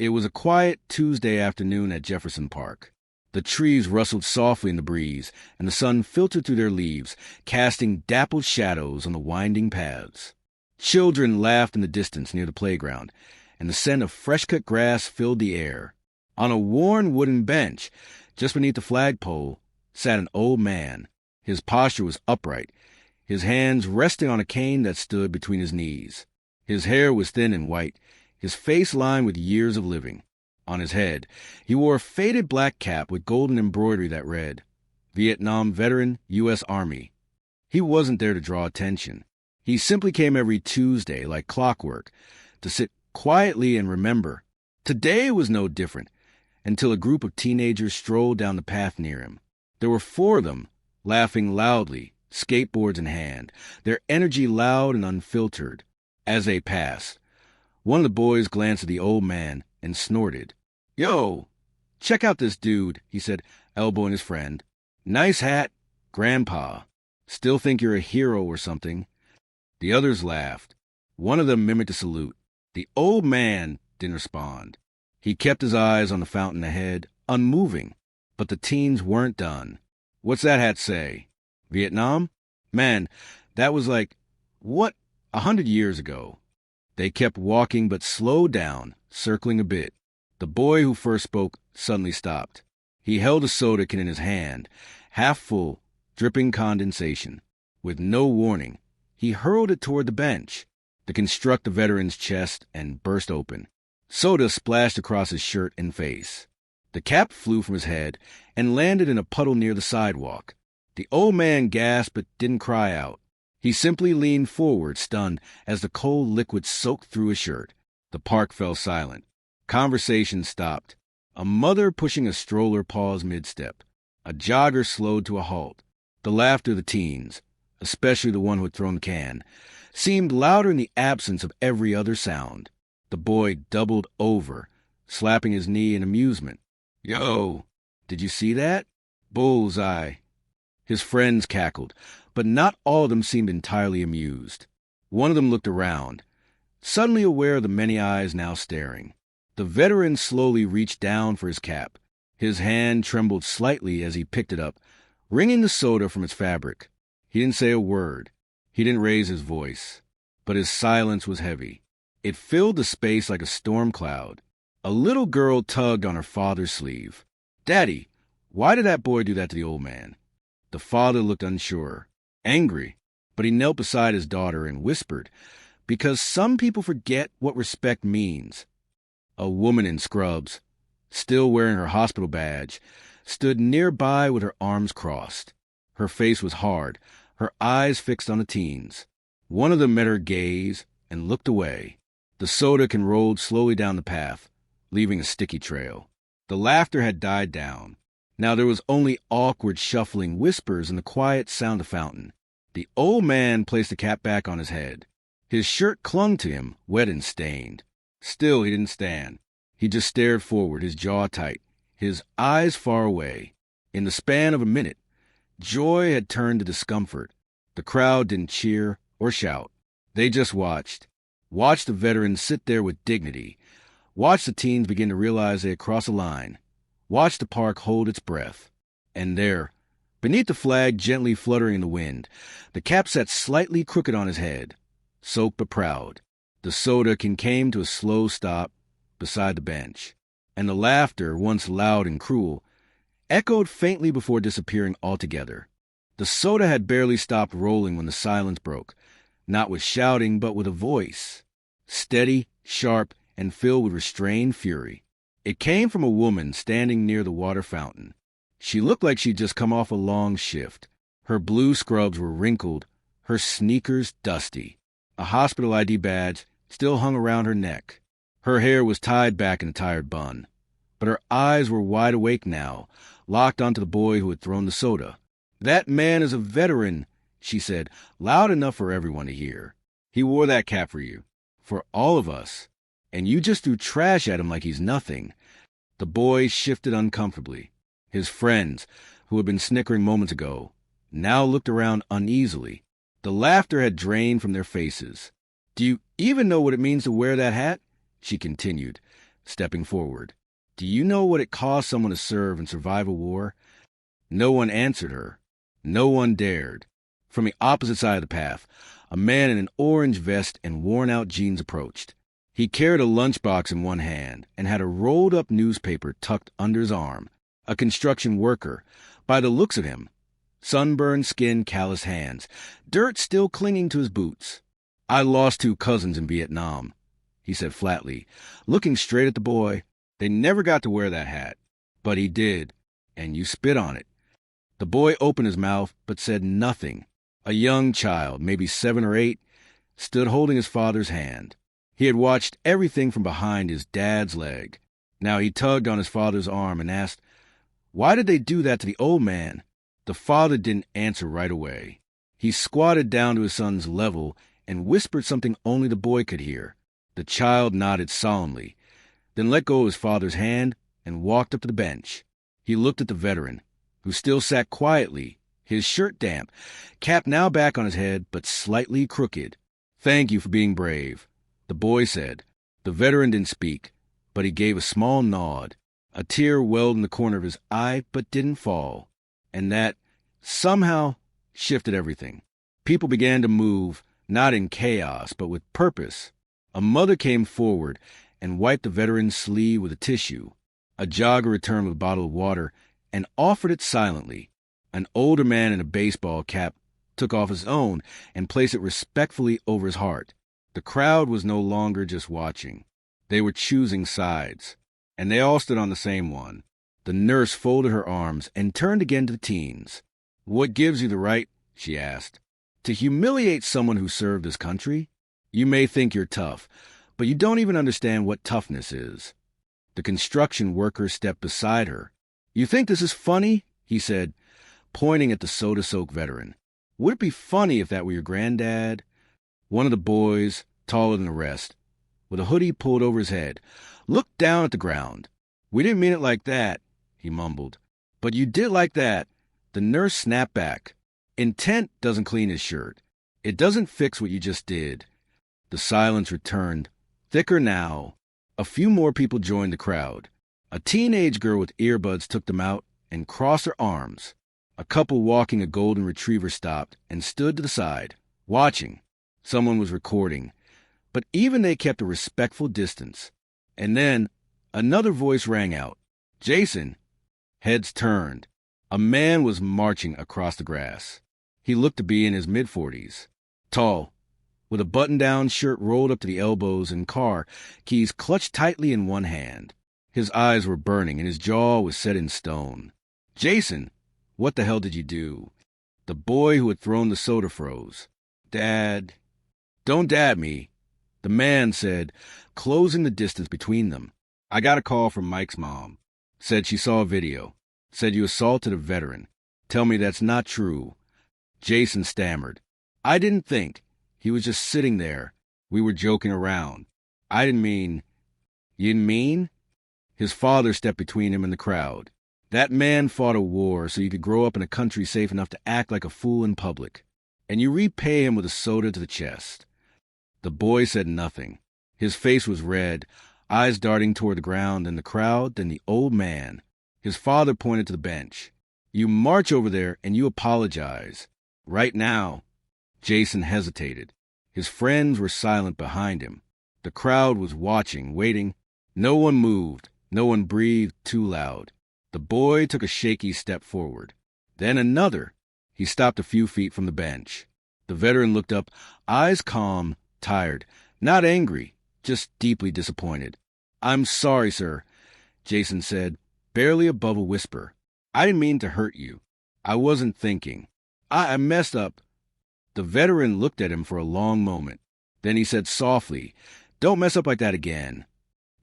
It was a quiet Tuesday afternoon at Jefferson Park. The trees rustled softly in the breeze, and the sun filtered through their leaves, casting dappled shadows on the winding paths. Children laughed in the distance near the playground, and the scent of fresh-cut grass filled the air. On a worn wooden bench, just beneath the flagpole, sat an old man. His posture was upright, his hands resting on a cane that stood between his knees. His hair was thin and white, his face lined with years of living. On his head, he wore a faded black cap with golden embroidery that read, Vietnam Veteran, U.S. Army. He wasn't there to draw attention. He simply came every Tuesday, like clockwork, to sit quietly and remember. Today was no different, until a group of teenagers strolled down the path near him. There were 4 of them, laughing loudly, skateboards in hand, their energy loud and unfiltered. As they passed, one of the boys glanced at the old man and snorted. "Yo, check out this dude," he said, elbowing his friend. "Nice hat, Grandpa. Still think you're a hero or something." The others laughed. One of them mimicked a salute. The old man didn't respond. He kept his eyes on the fountain ahead, unmoving. But the teens weren't done. "What's that hat say? Vietnam? Man, that was like, 100 years ago." They kept walking but slowed down, circling a bit. The boy who first spoke suddenly stopped. He held a soda can in his hand, half full, dripping condensation. With no warning, he hurled it toward the bench. The can struck the veteran's chest and burst open. Soda splashed across his shirt and face. The cap flew from his head and landed in a puddle near the sidewalk. The old man gasped but didn't cry out. He simply leaned forward, stunned, as the cold liquid soaked through his shirt. The park fell silent. Conversation stopped. A mother pushing a stroller paused mid-step. A jogger slowed to a halt. The laughter of the teens, especially the one who had thrown the can, seemed louder in the absence of every other sound. The boy doubled over, slapping his knee in amusement. "Yo, did you see that? Bullseye." His friends cackled, but not all of them seemed entirely amused. One of them looked around, suddenly aware of the many eyes now staring. The veteran slowly reached down for his cap. His hand trembled slightly as he picked it up, wringing the soda from its fabric. He didn't say a word. He didn't raise his voice. But his silence was heavy. It filled the space like a storm cloud. A little girl tugged on her father's sleeve. "Daddy, why did that boy do that to the old man?" The father looked unsure, angry, but he knelt beside his daughter and whispered, "Because some people forget what respect means." A woman in scrubs, still wearing her hospital badge, stood nearby with her arms crossed. Her face was hard, her eyes fixed on the teens. One of them met her gaze and looked away. The soda can rolled slowly down the path, leaving a sticky trail. The laughter had died down. Now there was only awkward shuffling whispers and the quiet sound of fountain. The old man placed the cap back on his head. His shirt clung to him, wet and stained. Still he didn't stand. He just stared forward, his jaw tight, his eyes far away. In the span of a minute, joy had turned to discomfort. The crowd didn't cheer or shout. They just watched the veterans sit there with dignity, watched the teens begin to realize they had crossed a line, watched the park hold its breath. And there, beneath the flag gently fluttering in the wind, the cap sat slightly crooked on his head, soaked but proud. The soda can came to a slow stop beside the bench, and the laughter, once loud and cruel, echoed faintly before disappearing altogether. The soda had barely stopped rolling when the silence broke, not with shouting but with a voice, steady, sharp, and filled with restrained fury. It came from a woman standing near the water fountain. She looked like she'd just come off a long shift. Her blue scrubs were wrinkled, her sneakers dusty. A hospital ID badge still hung around her neck. Her hair was tied back in a tired bun, but her eyes were wide awake now, locked onto the boy who had thrown the soda. "That man is a veteran," she said, loud enough for everyone to hear. "He wore that cap for you, for all of us, and you just threw trash at him like he's nothing." The boy shifted uncomfortably. His friends, who had been snickering moments ago, now looked around uneasily. The laughter had drained from their faces. "Do you even know what it means to wear that hat?" she continued, stepping forward. "Do you know what it costs someone to serve and survive a war?" No one answered her. No one dared. From the opposite side of the path, a man in an orange vest and worn-out jeans approached. He carried a lunchbox in one hand and had a rolled-up newspaper tucked under his arm. A construction worker, by the looks of him. Sunburned skin, calloused hands, dirt still clinging to his boots. "I lost 2 cousins in Vietnam," he said flatly, looking straight at the boy. "They never got to wear that hat. But he did, and you spit on it." The boy opened his mouth but said nothing. A young child, maybe 7 or 8, stood holding his father's hand. He had watched everything from behind his dad's leg. Now he tugged on his father's arm and asked, "Why did they do that to the old man?" The father didn't answer right away. He squatted down to his son's level and whispered something only the boy could hear. The child nodded solemnly, then let go of his father's hand and walked up to the bench. He looked at the veteran, who still sat quietly, his shirt damp, cap now back on his head but slightly crooked. "Thank you for being brave," the boy said. The veteran didn't speak, but he gave a small nod. A tear welled in the corner of his eye but didn't fall. And that, somehow, shifted everything. People began to move, not in chaos, but with purpose. A mother came forward and wiped the veteran's sleeve with a tissue. A jogger returned with a bottle of water and offered it silently. An older man in a baseball cap took off his own and placed it respectfully over his heart. The crowd was no longer just watching. They were choosing sides, and they all stood on the same one. The nurse folded her arms and turned again to the teens. "What gives you the right," she asked, "to humiliate someone who served this country? You may think you're tough, but you don't even understand what toughness is." The construction worker stepped beside her. "You think this is funny?" he said, pointing at the soda-soaked veteran. "Would it be funny if that were your granddad?" One of the boys, taller than the rest, with a hoodie pulled over his head, looked down at the ground. "We didn't mean it like that," he mumbled. "But you did like that." The nurse snapped back. "Intent doesn't clean his shirt. It doesn't fix what you just did." The silence returned, thicker now. A few more people joined the crowd. A teenage girl with earbuds took them out and crossed her arms. A couple walking a golden retriever stopped and stood to the side, watching. Someone was recording, but even they kept a respectful distance. And then another voice rang out. "Jason!" Heads turned. A man was marching across the grass. He looked to be in his mid-40s. Tall, with a button-down shirt rolled up to the elbows and car keys clutched tightly in one hand. His eyes were burning and his jaw was set in stone. "Jason, what the hell did you do?" The boy who had thrown the soda froze. "Dad." "Don't dad me," the man said, closing the distance between them. "I got a call from Mike's mom. Said she saw a video. Said you assaulted a veteran. Tell me that's not true." Jason stammered. "I didn't think. He was just sitting there. We were joking around. I didn't mean..." "You didn't mean?" His father stepped between him and the crowd. "That man fought a war so you could grow up in a country safe enough to act like a fool in public. And you repay him with a soda to the chest." The boy said nothing. His face was red, eyes darting toward the ground, then the crowd, then the old man. His father pointed to the bench. "You march over there and you apologize. Right now." Jason hesitated. His friends were silent behind him. The crowd was watching, waiting. No one moved. No one breathed too loud. The boy took a shaky step forward. Then another. He stopped a few feet from the bench. The veteran looked up, eyes calm, tired, not angry, just deeply disappointed. "I'm sorry, sir," Jason said, barely above a whisper. "I didn't mean to hurt you. I wasn't thinking. I messed up." The veteran looked at him for a long moment. Then he said softly, "Don't mess up like that again."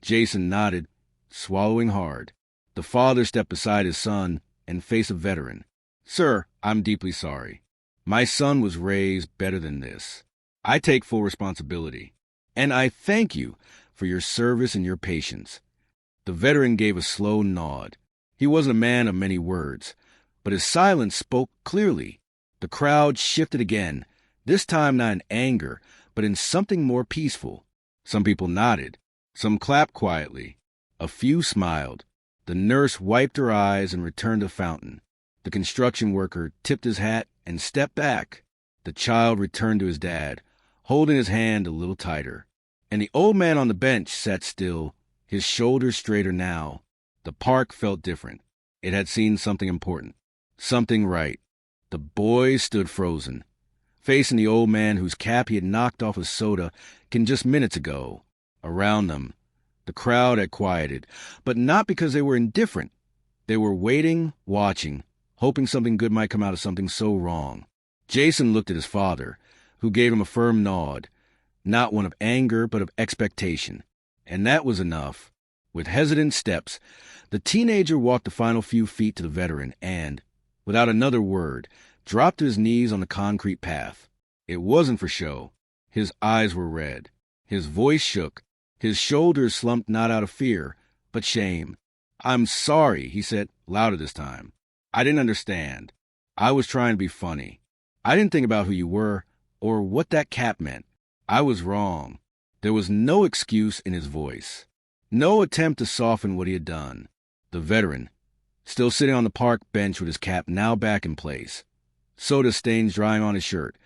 Jason nodded, swallowing hard. The father stepped beside his son and faced the veteran. "Sir, I'm deeply sorry. My son was raised better than this. I take full responsibility. And I thank you for your service and your patience." The veteran gave a slow nod. He wasn't a man of many words, but his silence spoke clearly. The crowd shifted again, this time not in anger, but in something more peaceful. Some people nodded. Some clapped quietly. A few smiled. The nurse wiped her eyes and returned to the fountain. The construction worker tipped his hat and stepped back. The child returned to his dad, holding his hand a little tighter. And the old man on the bench sat still, his shoulders straighter now. The park felt different. It had seen something important, something right. The boys stood frozen, facing the old man whose cap he had knocked off a soda just minutes ago. Around them, the crowd had quieted, but not because they were indifferent. They were waiting, watching, hoping something good might come out of something so wrong. Jason looked at his father, who gave him a firm nod, not one of anger but of expectation. And that was enough. With hesitant steps, the teenager walked the final few feet to the veteran and, without another word, dropped to his knees on the concrete path. It wasn't for show. His eyes were red. His voice shook. His shoulders slumped not out of fear, but shame. "I'm sorry," he said, louder this time. "I didn't understand. I was trying to be funny. I didn't think about who you were or what that cap meant. I was wrong." There was no excuse in his voice, no attempt to soften what he had done. The veteran, still sitting on the park bench with his cap now back in place, soda stains drying on his shirt,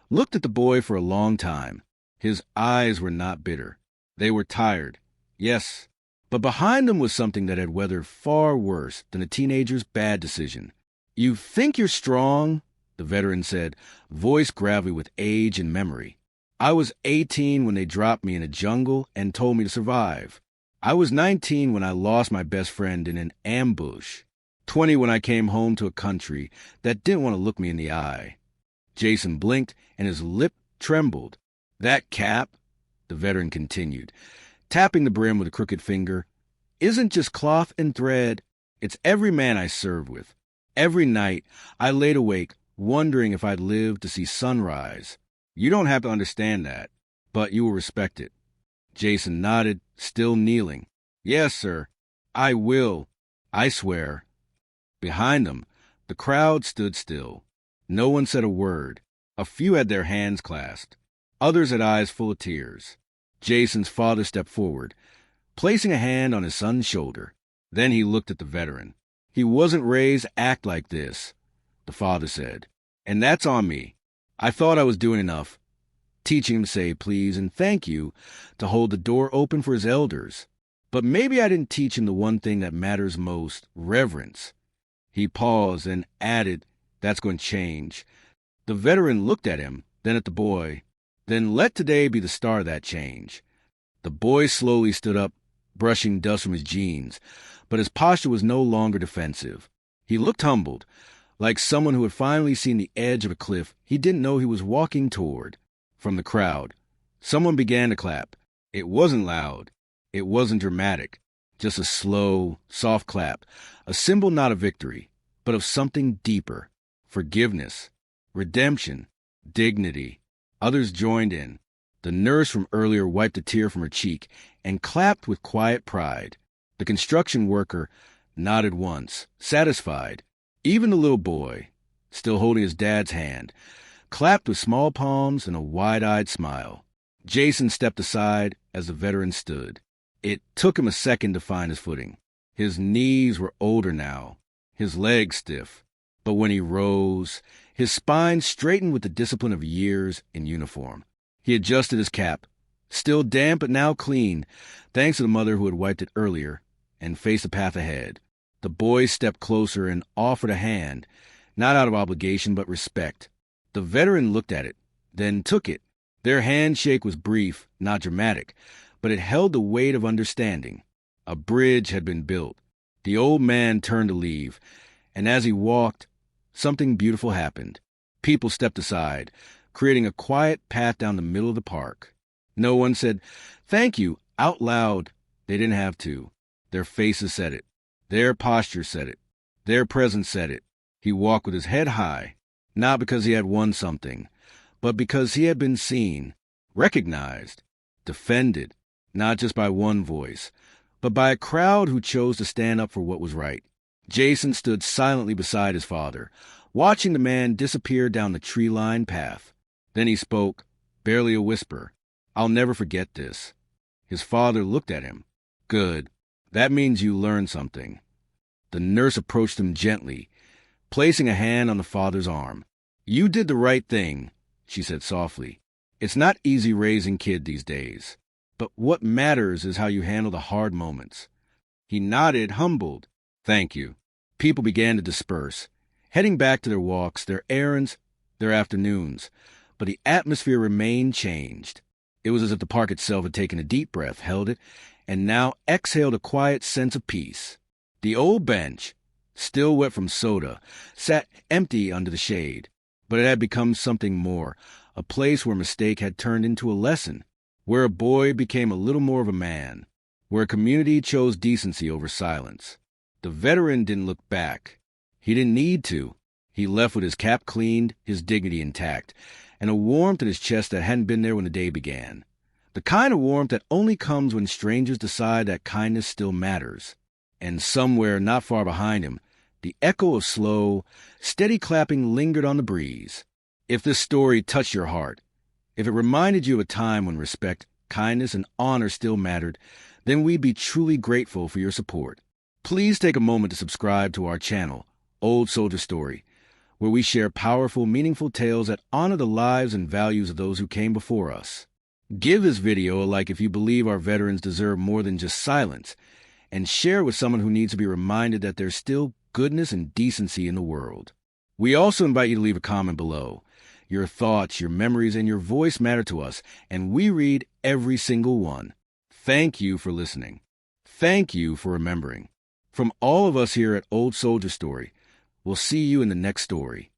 looked at the boy for a long time. His eyes were not bitter. They were tired, yes, but behind them was something that had weathered far worse than a teenager's bad decision. "You think you're strong," the veteran said, voice gravelly with age and memory. "I was 18 when they dropped me in a jungle and told me to survive. I was 19 when I lost my best friend in an ambush. 20 when I came home to a country that didn't want to look me in the eye." Jason blinked and his lip trembled. "That cap," the veteran continued, tapping the brim with a crooked finger, "isn't just cloth and thread. It's every man I served with. Every night I laid awake wondering if I'd live to see sunrise. You don't have to understand that, but you will respect it." Jason nodded, still kneeling. "Yes, sir. I will. I swear." Behind them, the crowd stood still. No one said a word. A few had their hands clasped. Others had eyes full of tears. Jason's father stepped forward, placing a hand on his son's shoulder. Then he looked at the veteran. "He wasn't raised to act like this," the father said. "And that's on me. I thought I was doing enough, teaching him to say please and thank you, to hold the door open for his elders. But maybe I didn't teach him the one thing that matters most, reverence." He paused and added, "That's going to change." The veteran looked at him, then at the boy. "Then let today be the start of that change." The boy slowly stood up, brushing dust from his jeans, but his posture was no longer defensive. He looked humbled, like someone who had finally seen the edge of a cliff he didn't know he was walking toward. From the crowd, someone began to clap. It wasn't loud. It wasn't dramatic. Just a slow, soft clap, a symbol not of victory, but of something deeper. Forgiveness, redemption, dignity. Others joined in. The nurse from earlier wiped a tear from her cheek and clapped with quiet pride. The construction worker nodded once, satisfied. Even the little boy, still holding his dad's hand, clapped with small palms and a wide-eyed smile. Jason stepped aside as the veteran stood. It took him a second to find his footing. His knees were older now, his legs stiff. But when he rose, his spine straightened with the discipline of years in uniform. He adjusted his cap, still damp but now clean, thanks to the mother who had wiped it earlier, and faced the path ahead. The boy stepped closer and offered a hand, not out of obligation but respect. The veteran looked at it, then took it. Their handshake was brief, not dramatic, but it held the weight of understanding. A bridge had been built. The old man turned to leave, and as he walked, something beautiful happened. People stepped aside, creating a quiet path down the middle of the park. No one said, "Thank you," out loud. They didn't have to. Their faces said it. Their posture said it. Their presence said it. He walked with his head high, not because he had won something, but because he had been seen, recognized, defended, not just by one voice, but by a crowd who chose to stand up for what was right. Jason stood silently beside his father, watching the man disappear down the tree-lined path. Then he spoke, barely a whisper. "I'll never forget this." His father looked at him. "Good. That means you learned something. The nurse approached him gently, placing a hand on the father's arm. You did the right thing, she said softly. It's not easy raising kids these days, but what matters is how you handle the hard moments. He nodded, humbled. Thank you. People began to disperse, heading back to their walks, their errands, their afternoons, but the atmosphere remained changed. It was as if the park itself had taken a deep breath, held it, and now exhaled a quiet sense of peace. The old bench, still wet from soda, sat empty under the shade, but it had become something more, a place where mistake had turned into a lesson, where a boy became a little more of a man, where a community chose decency over silence. The veteran didn't look back. He didn't need to. He left with his cap cleaned, his dignity intact, and a warmth in his chest that hadn't been there when the day began. The kind of warmth that only comes when strangers decide that kindness still matters. And somewhere not far behind him, the echo of slow, steady clapping lingered on the breeze. If this story touched your heart, if it reminded you of a time when respect, kindness, and honor still mattered, then we'd be truly grateful for your support. Please take a moment to subscribe to our channel, Old Soldier Story, where we share powerful, meaningful tales that honor the lives and values of those who came before us. Give this video a like if you believe our veterans deserve more than just silence, and share with someone who needs to be reminded that there's still goodness and decency in the world. We also invite you to leave a comment below. Your thoughts, your memories, and your voice matter to us, and we read every single one. Thank you for listening. Thank you for remembering. From all of us here at Old Soldier Story, we'll see you in the next story.